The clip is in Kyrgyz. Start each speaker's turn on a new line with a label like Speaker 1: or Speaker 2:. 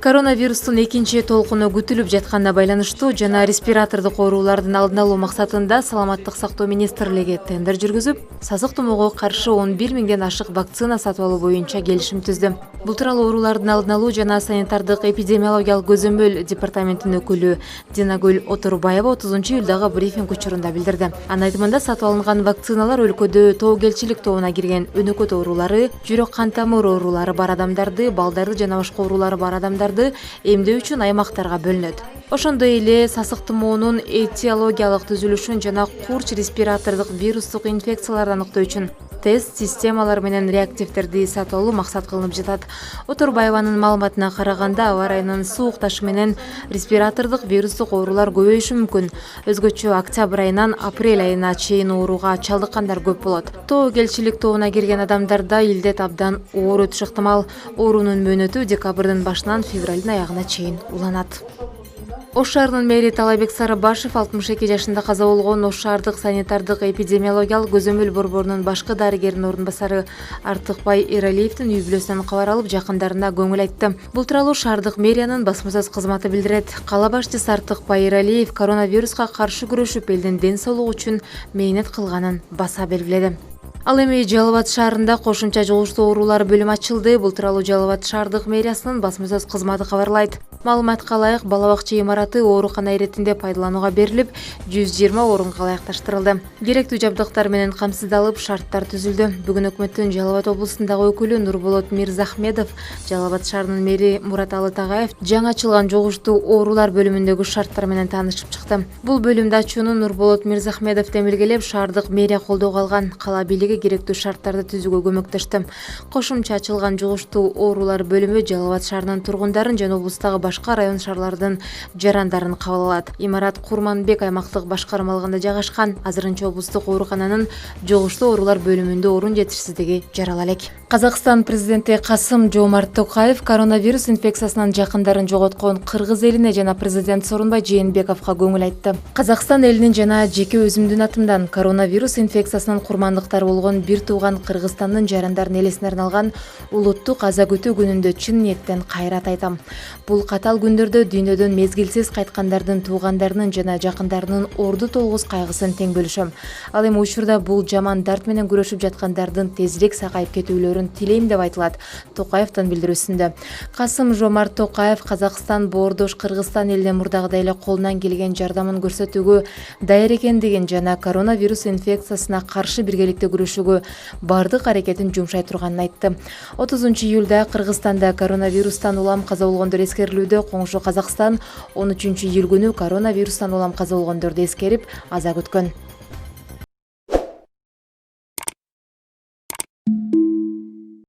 Speaker 1: Коронавирустун экинчи толкуну күтүлүп жатканына байланыштуу жана респиратордук оорулардын алдын алуу максатында Саламаттык сактоо министрлиги тендер жүргүзүп, сасык тумоого каршы 11 миңден ашык вакцина сатып алуу боюнча келишим түздү. Бул тууралуу оорулардын алдын алуу жана санитардык эпидемиологиялык көзөмөл департаментинин өкүлү Динагүл Отурбаева 30-июлдагы брифинг учурунда билдирди. Анын айтымында сатып алынган вакциналар өлкөдө тоокелчилик тобуна кирген өнөкөт оорулары, жүрөк кан тамыр оорулары бар адамдарды, балдарды жана башка оорулары бар адамдарды эмдөө үчүн аймактарга бөлүнөт. Ошондой эле сасык тумоонун этиологиялык түзүлүшүн жана курч респиратордук вирустук инфекцияларды аныктоо үчүн тест системалары менен реактивдерди сатып алуу максат кылынып жатат. Отурбаеванын маалыматына караганда, аба ырайынын суукташы менен респиратордук вирустук оорулар көбөйүшү мүмкүн. Өзгөчө октябрь айынан апрель айына чейин ооруга чалдыккандар көп болот. Тоокелчилик тобуна кирген адамдарда илдет абдан оор өтүшү ыктымал. Оорунун мөөнөтү декабрдын башынан февралдын аягына чейин уланат. Ош шаарынын мэри Талайбек Сарыбашев 62 жашында каза болгон Ош шаардык санитардык эпидемиологиялык көзөмөл борборунун башкы дарыгеринин орун басары Артыкбай Эралиевдин үй бүлөсүнөн кабар алып, жакындарына көңүл айтты. Бул тууралуу шаардык мэриянын басма сөз кызматы билдирет. Кала башчысы Артыкбай Эралиев коронавируска каршы күрөшүп, элдин ден соолугу үчүн мээнет кылганын баса белгиледи. Ал эми Жалал Абад шаарында кошумча жугуштуу оорулар бөлүмү ачылды. Бул тууралуу Жалал Абад шаардык мэриясынын басма сөз кызматы кабарлайт. Маалыматка ылайык, бала бакча имараты оорукана иретинде пайдаланууга берилип, 120 орунга ылайыкташтырылды. Керектүү жабдыктар менен камсыздалып, шарттар түзүлдү. Бүгүн өкмөттүн Жалал Абад облусундагы өкүлү Нурболот Мирзахмедов, Жалал Абад шаарынын мэри Мураталы Тагаев жаңы ачылган жугуштуу оорулар бөлүмүндөгү шарттар менен таанышып чыкты. Бул бөлүмдү ачууну Нурболот Мирзахмедов демилгелеп, шаардык мэрия колдоого алган. Кала бийлиги керектүү шарттарды түзүүгө көмөктөштү. Кошумча ачылган жугуштуу оорулар бөлүмү Жалал Абад шаарынын тургундарын жана облустагы башка район шаарлардын жарандарын кабыл алат. Имарат Курманбек аймактык башкарма алганда жайгашкан. Азырынча облустук оорукананын жугуштуу оорулар бөлүмүндө орун жетишсиздиги жарала элек. Казакстан президенти Касым-Жомарт Токаев коронавирус инфекциясынан жакындарын жоготкон Кыргыз элине жана президент Сооронбай Жээнбековго көңүл айтты. Казакстан элинин жана жеке өзүмдүн атымдан коронавирус инфекциясынын курмандыктары болгон бир тууган Кыргызстандын жарандарынын элесине арналган улуттук аза күтүү күнүндө чын ниеттен кайрат айтам. Бул катал күндөрдө дүйнөдөн мезгилсиз кайткандардын туугандарынын жана жакындарынын орду толгуз кайгысын тең бөлүшөм. Ал эми учурда бул жаман дарт менен күрөшүп жаткандардын тезирээк сакайып кетүүлөрүн тилейм деп айтылат Токаевдин билдирүүсүндө. Касым-Жомарт Токаев Казакстан боордош Кыргызстан элине мурдагыдай эле колунан келген жардамын көрсөтүүгө даяр экендигин жана коронавирус инфекциясына каршы биргеликте күрөшүүгө бардык аракетин жумшай турганын айтты. 30-июлда Кыргызстанда коронавирустан улам каза болгондор эскерилүүдө. Коңшу Казакстан 13-июл күнү коронавирустан улам каза болгондорду эскерип, аза күткөн.